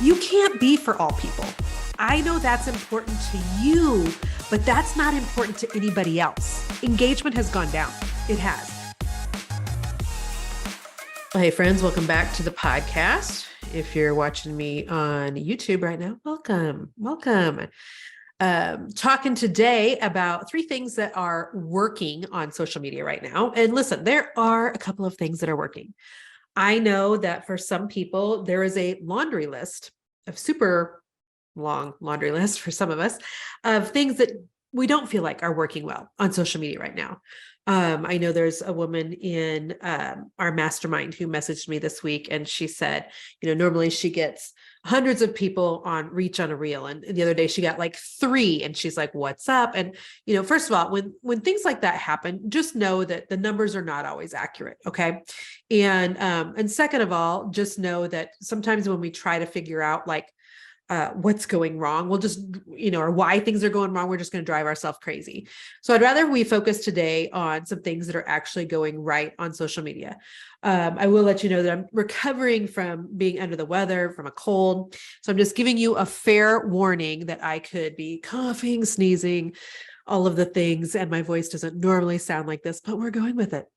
You can't be for all people. I know that's important to you, but that's not important to anybody else. Engagement has gone down. It has. Well, hey, friends, welcome back to the podcast. If you're watching me on YouTube right now, welcome. Talking today about 3 things that are working on social media right now. And listen, there are a couple of things that are working. I know that for some people, there is a laundry list, a super long laundry list for some of us, of things that we don't feel like are working well on social media right now. I know there's a woman in our mastermind who messaged me this week, and she said, normally she gets hundreds of people on reach on a reel. And the other day she got like 3, and she's like, what's up? And, first of all, when things like that happen, just know that the numbers are not always accurate. Okay. And second of all, just know that sometimes when we try to figure out what's going wrong, we'll just, or why things are going wrong, we're just going to drive ourselves crazy. So I'd rather we focus today on some things that are actually going right on social media. I will let you know that I'm recovering from being under the weather, from a cold. So I'm just giving you a fair warning that I could be coughing, sneezing, all of the things. And my voice doesn't normally sound like this, but we're going with it.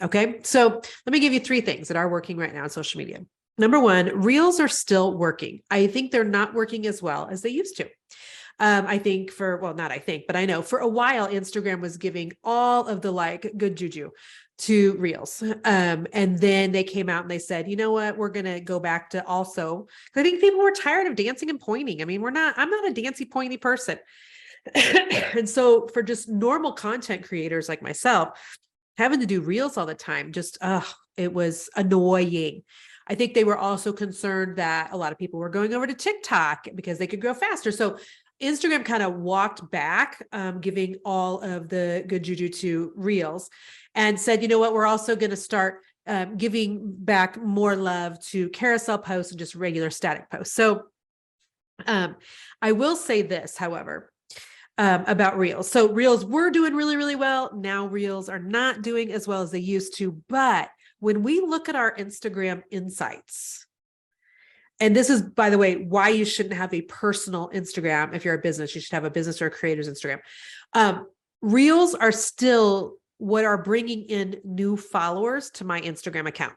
Okay. So let me give you 3 things that are working right now on social media. Number 1, reels are still working. I think they're not working as well as they used to. I know for a while, Instagram was giving all of the good juju to reels. And then they came out and they said, you know what, we're going to go back to also, I think people were tired of dancing and pointing. I mean, I'm not a dancy pointy person. And so for just normal content creators like myself, having to do reels all the time, it was annoying. I think they were also concerned that a lot of people were going over to TikTok because they could grow faster. So Instagram kind of walked back, giving all of the good juju to reels and said, you know what, we're also going to start giving back more love to carousel posts and just regular static posts. So I will say this, however, about reels. So reels were doing really, really well. Now reels are not doing as well as they used to, but when we look at our Instagram insights, and this is, by the way, why you shouldn't have a personal Instagram. If you're a business, you should have a business or a creator's Instagram. Reels are still what are bringing in new followers to my Instagram account.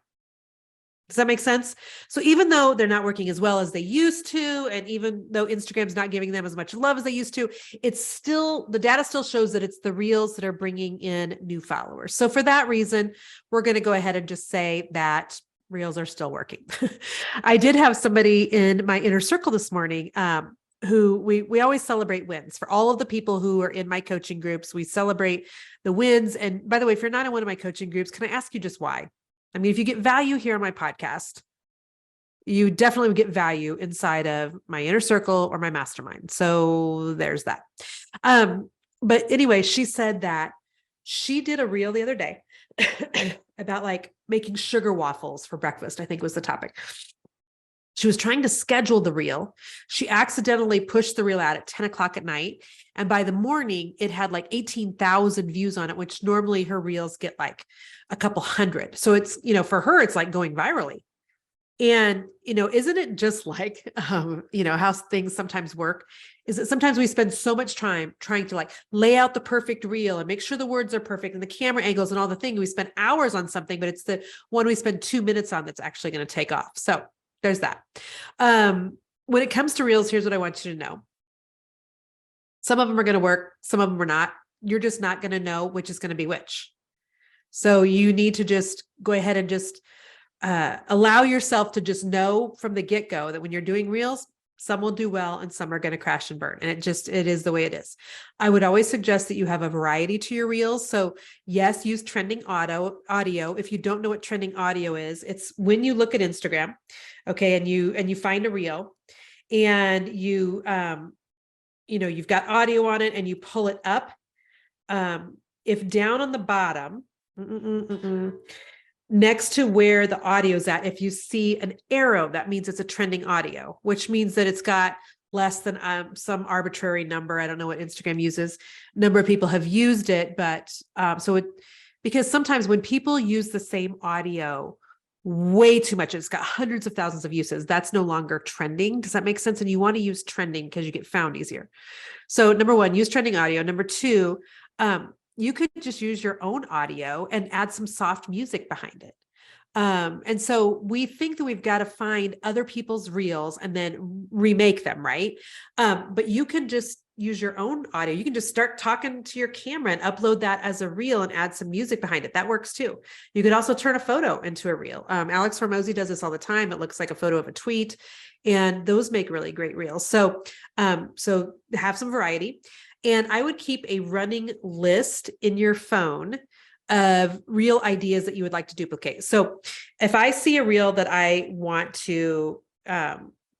Does that make sense? So even though they're not working as well as they used to, and even though Instagram's not giving them as much love as they used to, the data still shows that it's the reels that are bringing in new followers. So for that reason, we're going to go ahead and just say that reels are still working. I did have somebody in my inner circle this morning, who we always celebrate wins. For all of the people who are in my coaching groups, we celebrate the wins. And by the way, if you're not in one of my coaching groups, can I ask you just why? I mean, if you get value here on my podcast, you definitely would get value inside of my inner circle or my mastermind. So there's that. But anyway, she said that she did a reel the other day about making sugar waffles for breakfast, I think was the topic. She was trying to schedule the reel. She accidentally pushed the reel out at 10 o'clock at night. And by the morning, it had 18,000 views on it, which normally her reels get a couple hundred. So it's, for her, it's going virally. And, isn't it just how things sometimes work is that sometimes we spend so much time trying to lay out the perfect reel and make sure the words are perfect and the camera angles and all the things. We spend hours on something, but it's the one we spend 2 minutes on that's actually going to take off. So there's that. When it comes to reels, here's what I want you to know. Some of them are going to work. Some of them are not. You're just not going to know which is going to be which. So you need to just go ahead and just allow yourself to just know from the get-go that when you're doing reels, some will do well and some are going to crash and burn. And it is the way it is. I would always suggest that you have a variety to your reels. So yes, use trending audio. If you don't know what trending audio is, it's when you look at Instagram, okay, and you find a reel and you've got audio on it and you pull it up. If down on the bottom, next to where the audio is at, if you see an arrow, that means it's a trending audio, which means that it's got less than some arbitrary number. I don't know what Instagram uses. Number of people have used it, but because sometimes when people use the same audio way too much. It's got hundreds of thousands of uses. That's no longer trending. Does that make sense? And you want to use trending because you get found easier. So number one, use trending audio. Number two, you could just use your own audio and add some soft music behind it. And so we think that we've got to find other people's reels and then remake them, right? But you can just use your own audio. You can just start talking to your camera and upload that as a reel and add some music behind it. That works too. You could also turn a photo into a reel. Alex Hormozy does this all the time. It looks like a photo of a tweet, and those make really great reels. So have some variety. And I would keep a running list in your phone of reel ideas that you would like to duplicate. So if I see a reel that I want to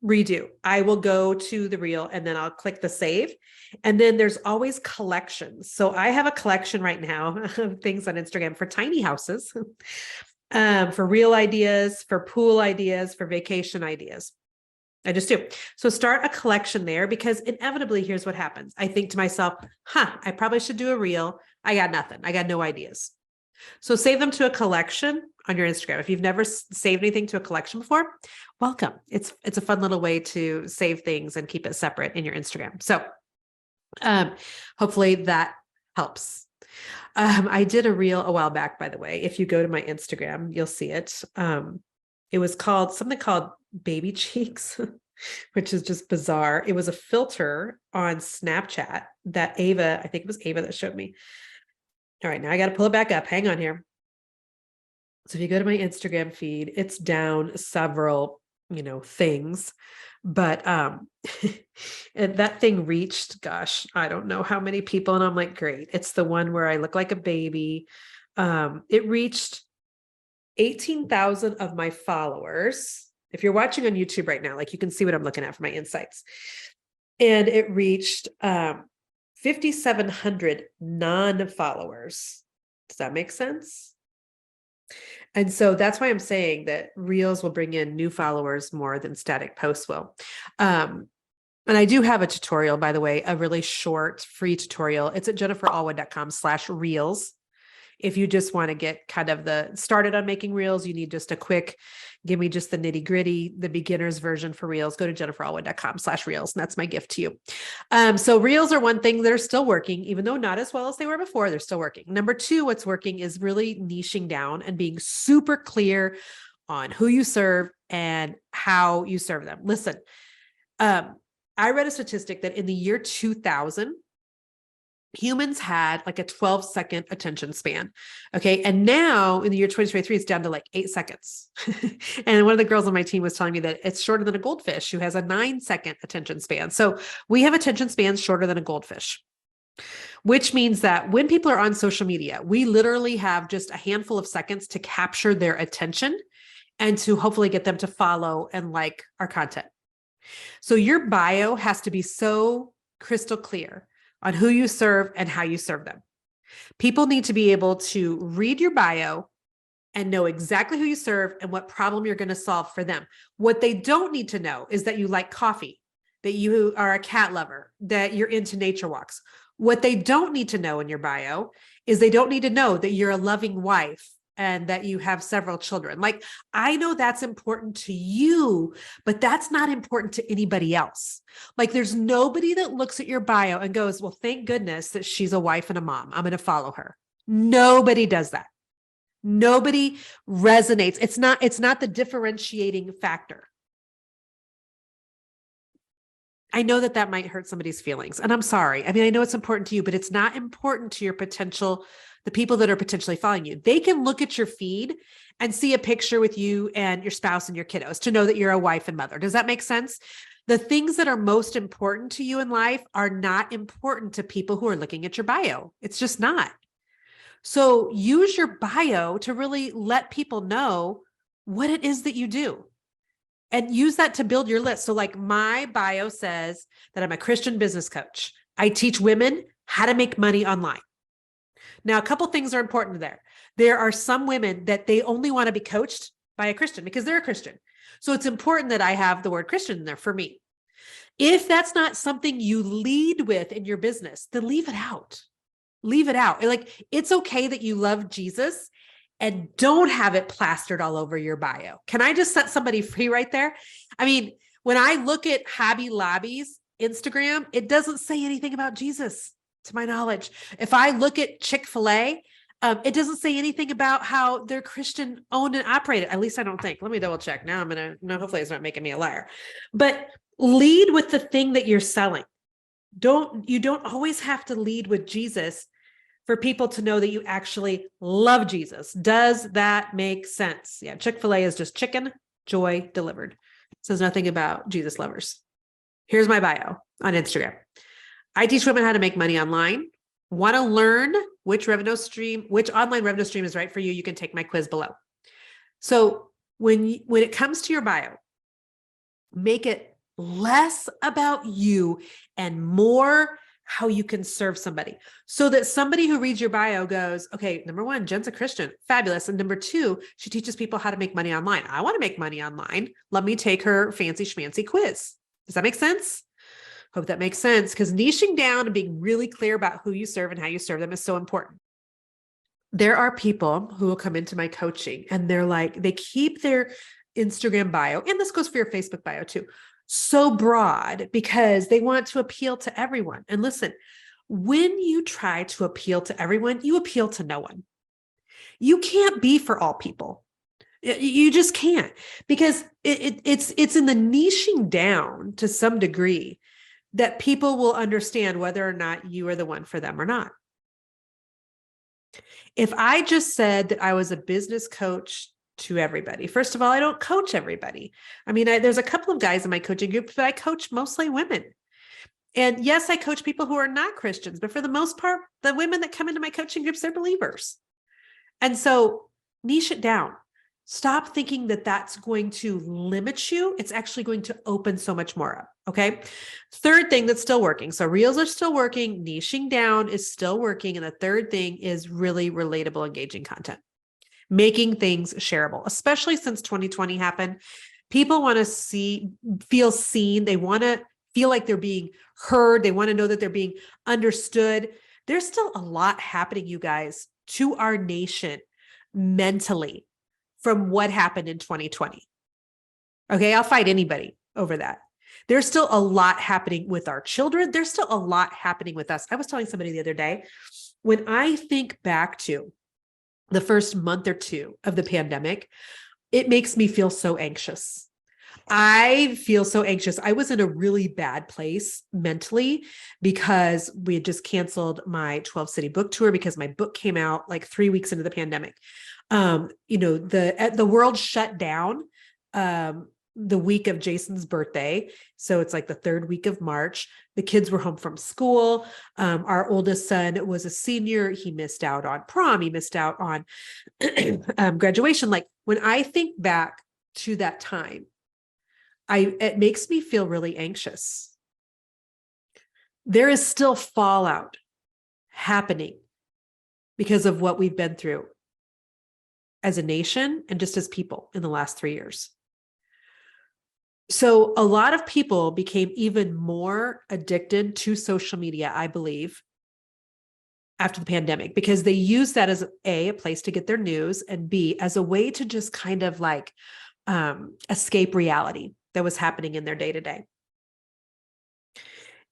redo, I will go to the reel and then I'll click the save. And then there's always collections. So I have a collection right now of things on Instagram for tiny houses, for reel ideas, for pool ideas, for vacation ideas. I just do. So start a collection there, because inevitably, here's what happens. I think to myself, I probably should do a reel. I got nothing. I got no ideas. So save them to a collection on your Instagram. If you've never saved anything to a collection before, welcome. It's a fun little way to save things and keep it separate in your Instagram. So hopefully that helps. I did a reel a while back, by the way. If you go to my Instagram, you'll see it. It was something called Baby Cheeks, which is just bizarre. It was a filter on Snapchat that I think it was Ava that showed me. All right, now I got to pull it back up. Hang on here. So if you go to my Instagram feed, it's down several, things, but and that thing reached, gosh, I don't know how many people. And I'm like, great. It's the one where I look like a baby. It reached 18,000 of my followers. If you're watching on YouTube right now, like, you can see what I'm looking at for my insights. And it reached 5,700 non-followers. Does that make sense? And so that's why I'm saying that reels will bring in new followers more than static posts will. And I do have a tutorial, by the way, a really short free tutorial. It's at jenniferallwood.com/reels. If you just want to get kind of started on making reels, you need just a quick, give me just the nitty gritty, the beginner's version for reels, go to jenniferallwood.com/reels. And that's my gift to you. So reels are one thing that are still working, even though not as well as they were before, they're still working. Number two, what's working is really niching down and being super clear on who you serve and how you serve them. Listen, I read a statistic that in the year 2000, humans had like a 12-second attention span. Okay. And now in the year 2023, it's down to like 8 seconds. And one of the girls on my team was telling me that it's shorter than a goldfish, who has a 9-second attention span. So we have attention spans shorter than a goldfish, which means that when people are on social media, we literally have just a handful of seconds to capture their attention and to hopefully get them to follow and like our content. So your bio has to be so crystal clear on who you serve and how you serve them. People need to be able to read your bio and know exactly who you serve and what problem you're going to solve for them. What they don't need to know is that you like coffee, that you are a cat lover, that you're into nature walks. What they don't need to know in your bio is they don't need to know that you're a loving wife and that you have several children. Like, I know that's important to you, but that's not important to anybody else. Like, there's nobody that looks at your bio and goes, well, thank goodness that she's a wife and a mom. I'm going to follow her. Nobody does that. Nobody resonates. It's not the differentiating factor. I know that might hurt somebody's feelings, and I'm sorry. I mean, I know it's important to you, but it's not important to the people that are potentially following you. They can look at your feed and see a picture with you and your spouse and your kiddos to know that you're a wife and mother. Does that make sense? The things that are most important to you in life are not important to people who are looking at your bio. It's just not. So use your bio to really let people know what it is that you do. And use that to build your list. So like, my bio says that I'm a Christian business coach. I teach women how to make money online. Now, a couple things are important there. There are some women that they only want to be coached by a Christian because they're a Christian. So it's important that I have the word Christian in there for me. If that's not something you lead with in your business, then leave it out. Leave it out. Like, it's okay that you love Jesus and don't have it plastered all over your bio. Can I just set somebody free right there? I mean, when I look at Hobby Lobby's Instagram, it doesn't say anything about Jesus, to my knowledge. If I look at Chick-fil-A, it doesn't say anything about how they're Christian owned and operated. At least I don't think. Let me double check. Now I'm going to, no, hopefully it's not making me a liar. But lead with the thing that you're selling. You don't always have to lead with Jesus for people to know that you actually love Jesus. Does that make sense? Yeah, Chick-fil-A is just chicken, joy delivered. It says nothing about Jesus lovers. Here's my bio on Instagram. I teach women how to make money online. Want to learn which online revenue stream is right for you? You can take my quiz below. So when it comes to your bio, make it less about you and more how you can serve somebody, so that somebody who reads your bio goes, okay, number one, Jen's a Christian, fabulous. And number two, she teaches people how to make money online. I want to make money online. Let me take her fancy schmancy quiz. Does that make sense? Hope that makes sense, because niching down and being really clear about who you serve and how you serve them is so important. There are people who will come into my coaching and they're like, they keep their Instagram bio, and this goes for your Facebook bio too, so broad because they want to appeal to everyone. And listen, when you try to appeal to everyone, you appeal to no one. You can't be for all people. You just can't, because it's in the niching down to some degree that people will understand whether or not you are the one for them or not. If I just said that I was a business coach to everybody, first of all, I don't coach everybody. I mean, there's a couple of guys in my coaching group, but I coach mostly women. And yes, I coach people who are not Christians, but for the most part, the women that come into my coaching groups, they're believers. And so niche it down. Stop thinking that that's going to limit you. It's actually going to open so much more up. Okay. Third thing that's still working. So reels are still working. Niching down is still working. And the third thing is really relatable, engaging content, making things shareable, especially since 2020 happened. People want to feel seen. They want to feel like they're being heard. They want to know that they're being understood. There's still a lot happening, you guys, to our nation mentally from what happened in 2020. Okay, I'll fight anybody over that. There's still a lot happening with our children. There's still a lot happening with us. I was telling somebody the other day, when I think back to the first month or two of the pandemic, it makes me feel so anxious. I feel so anxious. I was in a really bad place mentally because we had just canceled my 12-city book tour because my book came out like 3 weeks into the pandemic. The world shut down the week of Jason's birthday. So it's like the third week of March. The kids were home from school. Our oldest son was a senior. He missed out on prom. He missed out on graduation. Like when I think back to that time, it makes me feel really anxious. There is still fallout happening because of what we've been through as a nation and just as people in the last 3 years. So a lot of people became even more addicted to social media, I believe, after the pandemic, because they used that as a place to get their news, and B, as a way to just kind of like escape reality that was happening in their day-to-day.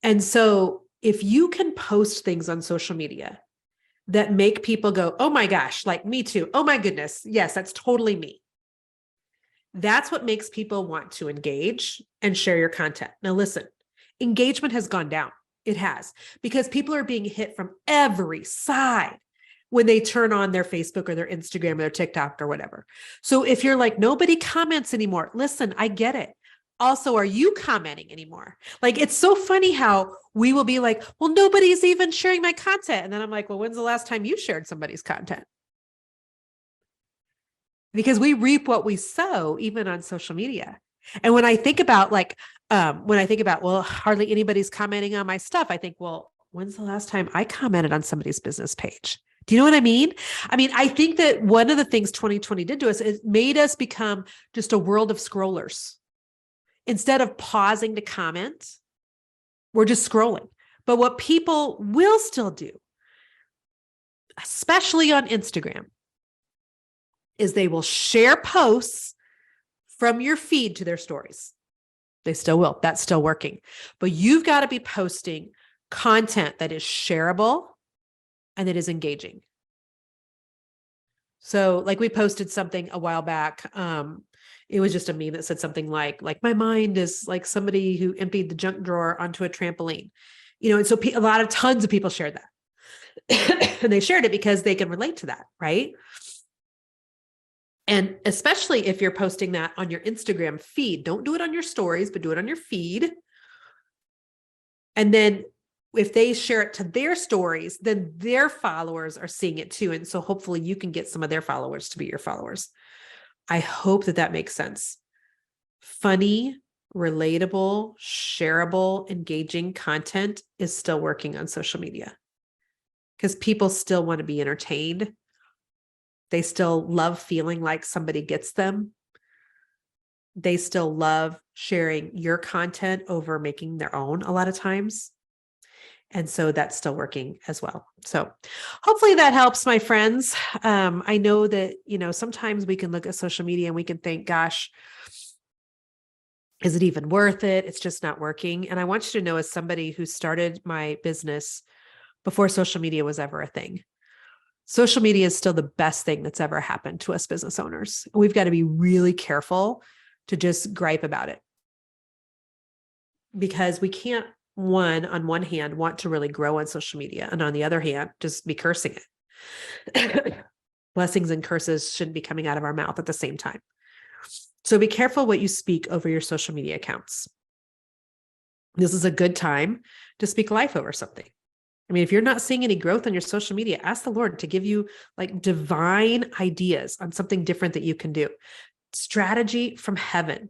And so if you can post things on social media that make people go, oh my gosh, like me too. Oh my goodness. Yes, that's totally me. That's what makes people want to engage and share your content. Now listen, engagement has gone down. It has, because people are being hit from every side when they turn on their Facebook or their Instagram or their TikTok or whatever. So if you're like, nobody comments anymore, listen, I get it. Also, are you commenting anymore? Like, it's so funny how we will be like, well, nobody's even sharing my content. And then I'm like, well, when's the last time you shared somebody's content? Because we reap what we sow, even on social media. And when I think about well, hardly anybody's commenting on my stuff, I think, well, when's the last time I commented on somebody's business page? Do you know what I mean? I think that one of the things 2020 did to us is made us become just a world of scrollers. Instead of pausing to comment, we're just scrolling. But what people will still do, especially on Instagram, is they will share posts from your feed to their stories. They still will. That's still working. But you've got to be posting content that is shareable and that is engaging. So like we posted something a while back. It was just a meme that said something like my mind is like somebody who emptied the junk drawer onto a trampoline, and so tons of people shared that and they shared it because they can relate to that. Right. And especially if you're posting that on your Instagram feed, don't do it on your stories, but do it on your feed. And then if they share it to their stories, then their followers are seeing it too. And so hopefully you can get some of their followers to be your followers. I hope that makes sense. Funny, relatable, shareable, engaging content is still working on social media because people still want to be entertained. They still love feeling like somebody gets them. They still love sharing your content over making their own a lot of times. And so that's still working as well. So hopefully that helps, my friends. I know that, sometimes we can look at social media and we can think, gosh, is it even worth it? It's just not working. And I want you to know, as somebody who started my business before social media was ever a thing, social media is still the best thing that's ever happened to us business owners. We've got to be really careful to just gripe about it because we can't, on one hand, want to really grow on social media. And on the other hand, just be cursing it. Blessings and curses shouldn't be coming out of our mouth at the same time. So be careful what you speak over your social media accounts. This is a good time to speak life over something. I mean, if you're not seeing any growth on your social media, ask the Lord to give you like divine ideas on something different that you can do. Strategy from heaven.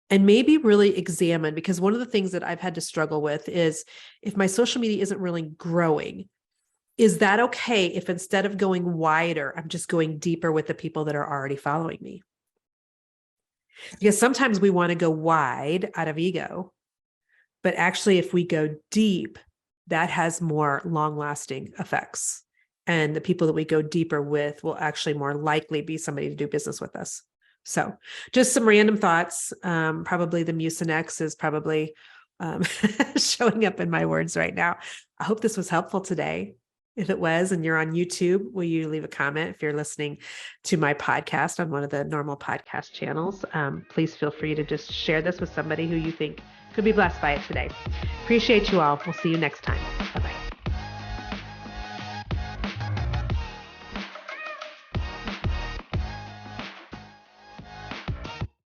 And maybe really examine, because one of the things that I've had to struggle with is if my social media isn't really growing, is that okay if instead of going wider, I'm just going deeper with the people that are already following me? Because sometimes we want to go wide out of ego, but actually if we go deep, that has more long-lasting effects. And the people that we go deeper with will actually more likely be somebody to do business with us. So just some random thoughts. Probably the Mucinex is probably showing up in my words right now. I hope this was helpful today. If it was, and you're on YouTube, will you leave a comment? If you're listening to my podcast on one of the normal podcast channels, please feel free to just share this with somebody who you think could be blessed by it today. Appreciate you all. We'll see you next time.